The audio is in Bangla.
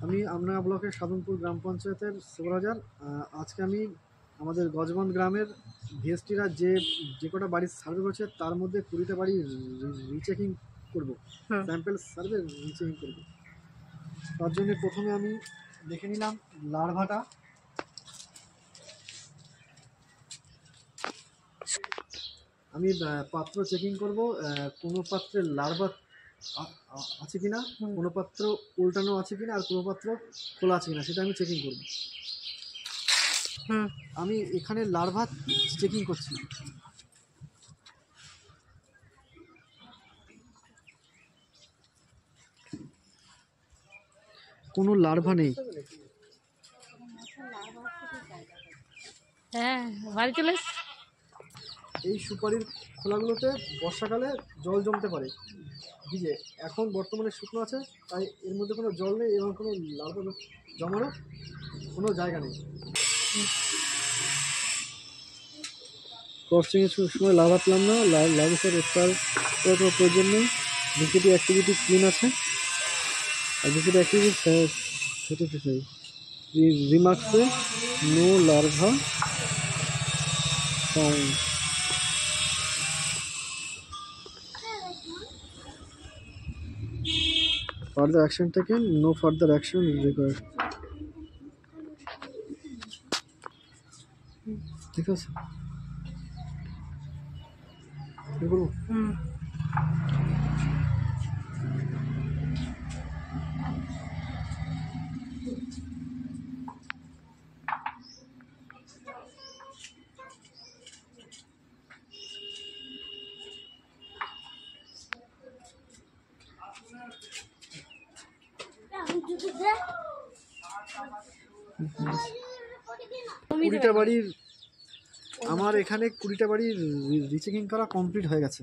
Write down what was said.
আমি আমডাঙ্গা ব্লকের সাধনপুর গ্রাম পঞ্চায়েতের সুপারভাইজার। আজকে আমি আমাদের গজবন্দ গ্রামের ভিএসটিরা যে কটা বাড়ির সার্ভে করছে তার মধ্যে 20টা বাড়ি রিচেকিং করব, স্যাম্পল সার্ভে রিচেকিং করব। তার জন্য প্রথমে আমি দেখে নিলাম লার্ভাটা। আমি পাত্র চেকিং করব, কোনো পাত্রে লার্ভা আছে কিনা, কোনো পাত্র উল্টানো আছে কিনা, আর কোনো পাত্র খোলা আছে কিনা সেটা আমি চেকিং করব। আমি এখানে লার্ভা চেকিং করছি। কোনো লার্ভা নেই। হ্যাঁ, বাড়ি চলে এই সুপারির খোলাগুলোতে বর্ষাকালে জল জমতে পারে ভিজে, এখন বর্তমানে শুকনো আছে, তাই এর মধ্যে কোনো জল নেই এবং কোনো লার্ভা জমারও কোনো জায়গা নেই। ক্রসিংয়ের সময় লার্ভা পেলাম না, লার্ভা স্টার করার কোনো প্রয়োজন নেই। ভিসিটি অ্যাক্টিভিটি ক্লিন আছে, আর ভিসিটি অ্যাক্টিভিটি সার্টিফাইড। রিমার্কসে no larva found. Further action taken, no further action is required. ঠিক আছে, এগুলো কুড়িটা বাড়ির, আমার এখানে 20টা বাড়ির রিচেকিং করা কমপ্লিট হয়ে গেছে।